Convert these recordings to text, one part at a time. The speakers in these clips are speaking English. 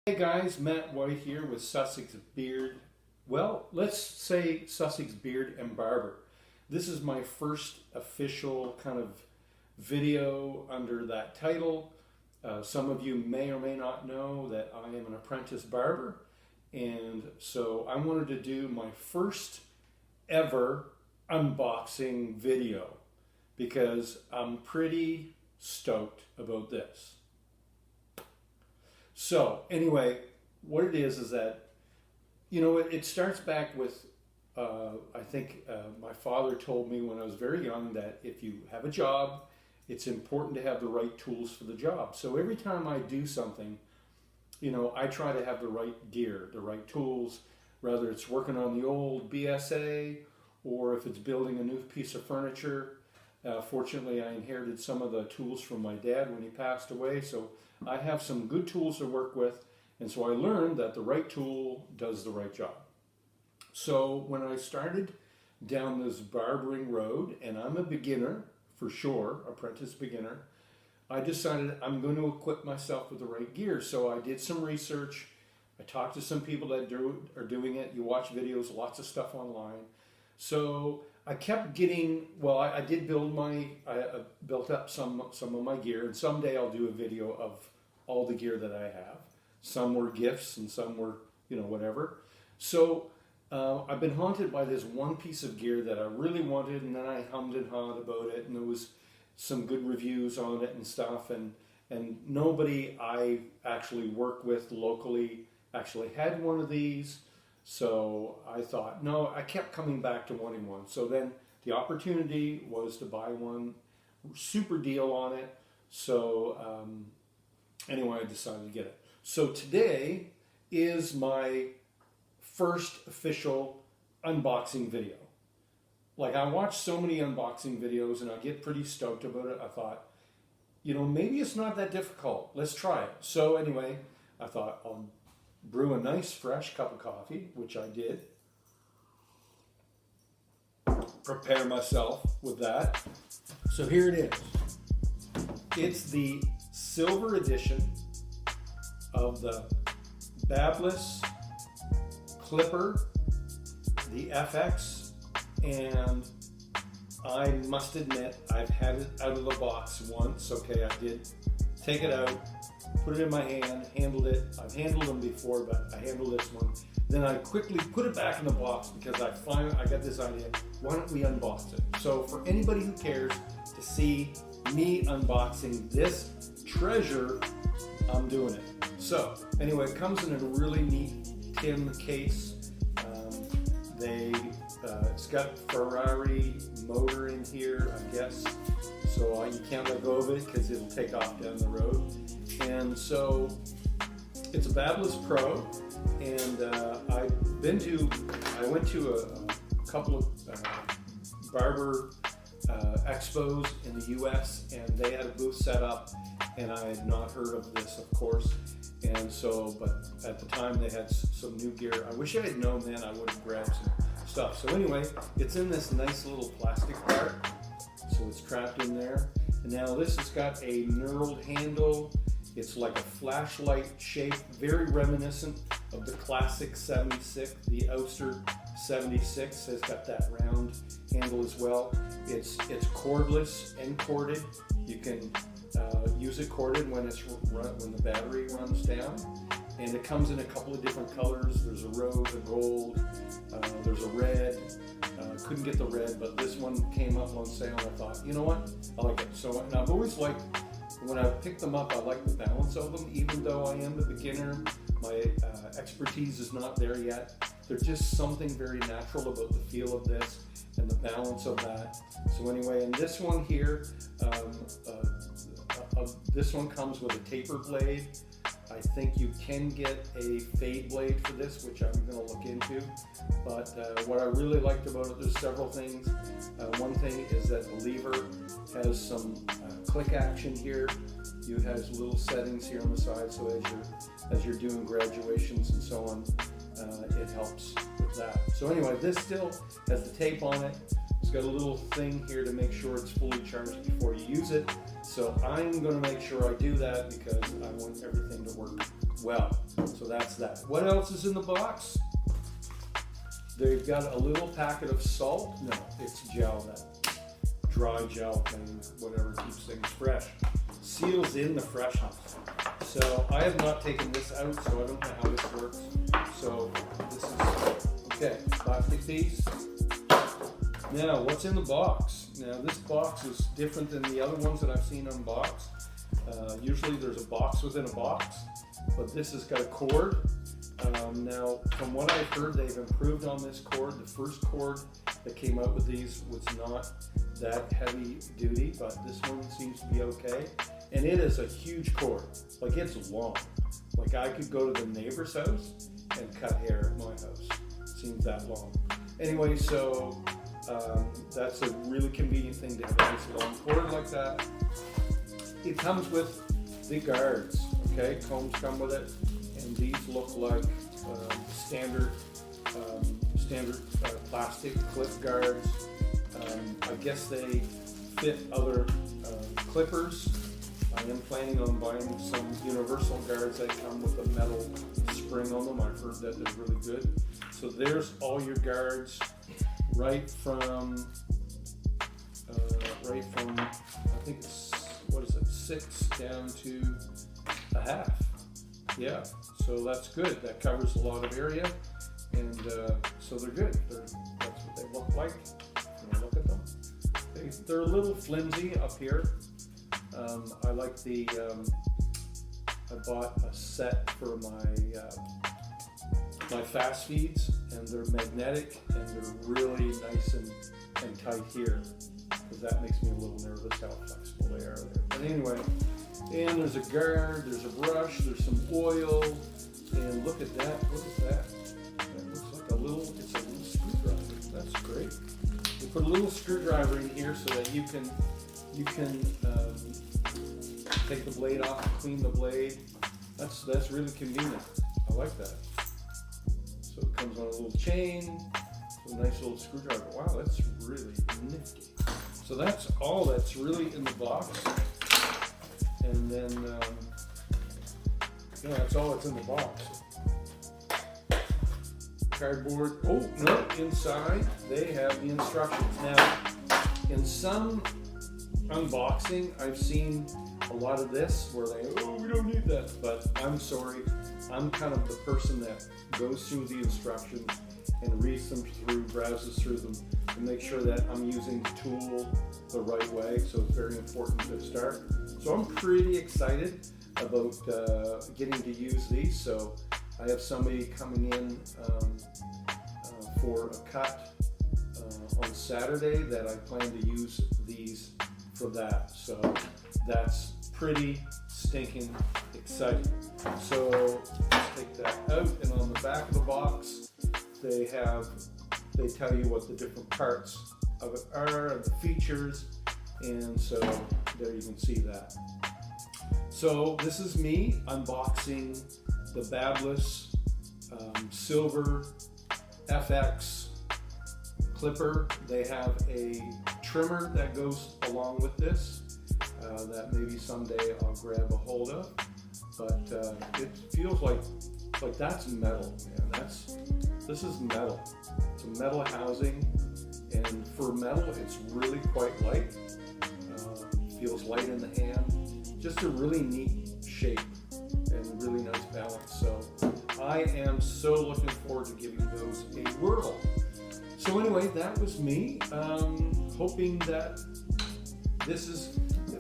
Hey guys, Matt White here with Sussex Beard. Well, let's say Sussex Beard and Barber. This is my first official kind of video under that title. Some of you may or may not know that I am an apprentice barber, and so I wanted to do my first ever unboxing video because I'm pretty stoked about this. So anyway, what it is that, it starts back with, I think my father told me when I was very young that if you have a job, it's important to have the right tools for the job. So every time I do something, I try to have the right gear, the right tools, whether it's working on the old BSA or if it's building a new piece of furniture. Fortunately, I inherited some of the tools from my dad when he passed away, so I have some good tools to work with, and so I learned that the right tool does the right job. So when I started down this barbering road, and I'm a beginner, for sure, apprentice beginner, I decided I'm going to equip myself with the right gear. So I did some research, I talked to some people that are doing it, you watch videos, lots of stuff online. So I kept getting, I did build I built up some of my gear, and someday I'll do a video of all the gear that I have. Some were gifts and some were, whatever. So I've been haunted by this one piece of gear that I really wanted, and then I hummed and hawed about it, and there was some good reviews on it and stuff, and nobody I actually work with locally actually had one of these. So I thought, no, I kept coming back to wanting one. So then the opportunity was to buy one, super deal on it. So anyway, I decided to get it. So today is my first official unboxing video. Like, I watch so many unboxing videos and I get pretty stoked about it. I thought, maybe it's not that difficult. Let's try it. So anyway, I thought I'll brew a nice fresh cup of coffee, which I did. Prepare myself with that. So here it is. It's the silver edition of the BaBylissPro the FX, and I must admit I've had it out of the box once. Okay, I did take it out, put it in my hand, handled it. I've handled them before, but I handled this one. Then I quickly put it back in the box because I got this idea. Why don't we unbox it? So for anybody who cares to see me unboxing this treasure, I'm doing it. So anyway, it comes in a really neat tin case. It's got Ferrari motor in here, I guess. So you can't let go of it because it'll take off down the road. And so it's a BaBylissPro, and I went to a couple of barber expos in the US, and they had a booth set up, and I had not heard of this, of course. And so, but at the time they had some new gear. I wish I had known then, I would have grabbed some stuff. So anyway, it's in this nice little plastic part. So it's trapped in there. And now this has got a knurled handle. It's like a flashlight shape, very reminiscent of the classic 76. The Ouster 76 has got that round handle as well. It's cordless and corded. You can use it corded when the battery runs down. And it comes in a couple of different colors. There's a rose, a gold, there's a red. Couldn't get the red, but this one came up on sale, and I thought, you know what, I like it. So, and I've always liked, when I picked them up, I like the balance of them. Even though I am a beginner, my expertise is not there yet. There's just something very natural about the feel of this and the balance of that. So anyway, and this one here, this one comes with a taper blade. I think you can get a fade blade for this, which I'm going to look into. But what I really liked about it, there's several things. One thing is that the lever has some click action here. You have little settings here on the side, so as you're doing graduations and so on, it helps with that. So anyway, this still has the tape on it. It's got a little thing here to make sure it's fully charged before you use it. So I'm going to make sure I do that because I want everything to work well. So that's that. What else is in the box? They've got a little packet of salt. No, it's gel, that dry gel thing, whatever keeps things fresh. Seals in the freshness. So I have not taken this out, so I don't know how this works. So this is, okay, plastic piece. Now, what's in the box? Now, this box is different than the other ones that I've seen unboxed. Usually there's a box within a box, but this has got a cord. Now, from what I've heard, they've improved on this cord. The first cord that came out with these was not that heavy duty, but this one seems to be okay. And it is a huge cord. Like, it's long. Like, I could go to the neighbor's house and cut hair at my house. It seems that long. Anyway, so that's a really convenient thing to have a nice long cord like that. It comes with the guards, okay? Combs come with it, and these look like standard plastic clip guards. I guess they fit other clippers. I am planning on buying some universal guards that come with a metal spring on them. I've heard that they're really good. So there's all your guards, right from I think it's, what is it, 6 down to a half. Yeah, so that's good. That covers a lot of area, and so they're good. That's what they look like. When I look at them, they're a little flimsy up here. I like the. I bought a set for my fast feeds, and they're magnetic, and they're really nice and tight here, because that makes me a little nervous how flexible they are there. But anyway, and there's a guard, there's a brush, there's some oil, and look at that. What is that? That looks like it's a little screwdriver. That's great. They put a little screwdriver in here so that you can take the blade off and clean the blade. That's really convenient. I like that. So it comes on a little chain, a nice little screwdriver. Wow, that's really nifty. So that's all that's really in the box. And then, that's all that's in the box. Cardboard. Oh, no, inside they have the instructions. Now, in some unboxing, I've seen a lot of this where we don't need that. But I'm sorry, I'm kind of the person that goes through the instructions and reads them through, browses through them, to make sure that I'm using the tool the right way. So it's very important to start. So I'm pretty excited about getting to use these. So I have somebody coming in for a cut on Saturday that I plan to use these for that. So that's pretty stinking exciting. So let's take that out, and on the back of the box they tell you what the different parts of it are and the features, and so there you can see that. So this is me unboxing the BaByliss SilverFX clipper. They have a trimmer that goes along with this that maybe someday I'll grab a hold of, but it feels like that's metal, man. This is metal. It's a metal housing, and for metal it's really quite light. Feels light in the hand. Just a really neat shape and really nice balance. So I am so looking forward to giving those a whirl. So anyway, that was me. Hoping that this is,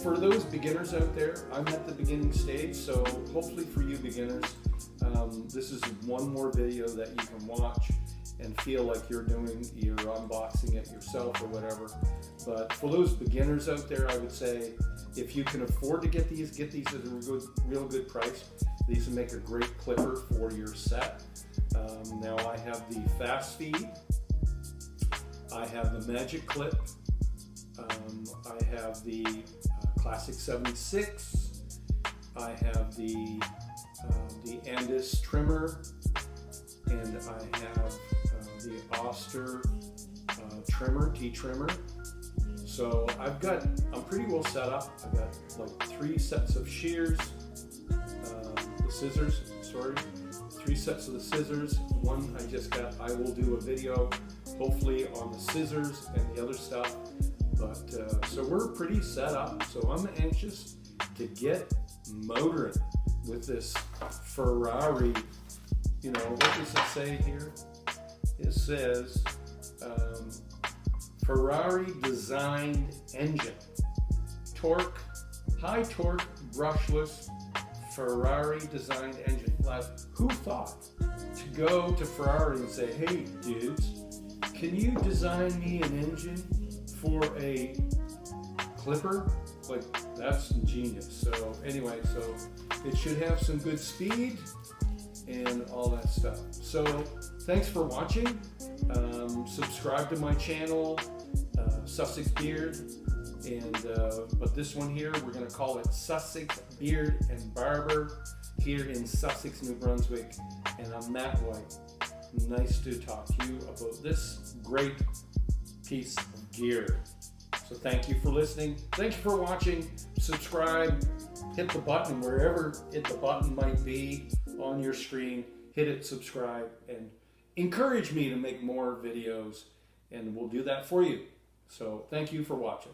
for those beginners out there, I'm at the beginning stage, so hopefully for you beginners, this is one more video that you can watch and feel like you're unboxing it yourself or whatever. But for those beginners out there, I would say if you can afford to get these at a real good price. These will make a great clipper for your set. Now I have the fast feed, I have the magic clip, I have the classic 76, I have the Andis trimmer, and I have the Oster trimmer, T-trimmer. So I'm pretty well set up. I've got like 3 sets of shears, the scissors. sorry. 3 sets of the scissors. One I just got. I will do a video, hopefully, on the scissors and the other stuff. But so we're pretty set up. So I'm anxious to get motoring with this Ferrari. You know, what does it say here? It says Ferrari designed engine. Torque, high torque, brushless Ferrari designed engine. Like, who thought to go to Ferrari and say, hey dudes, can you design me an engine for a Clipper? Like, that's genius. So anyway, so it should have some good speed and all that stuff. So thanks for watching. Subscribe to my channel, Sussex Beard, and but this one here, we're going to call it Sussex Beard and Barber here in Sussex, New Brunswick. And I'm Matt White. Nice to talk to you about this great piece of gear. So thank you for listening. Thank you for watching. Subscribe. Hit the button wherever the button might be on your screen. Hit it, subscribe, and encourage me to make more videos, and we'll do that for you. So thank you for watching.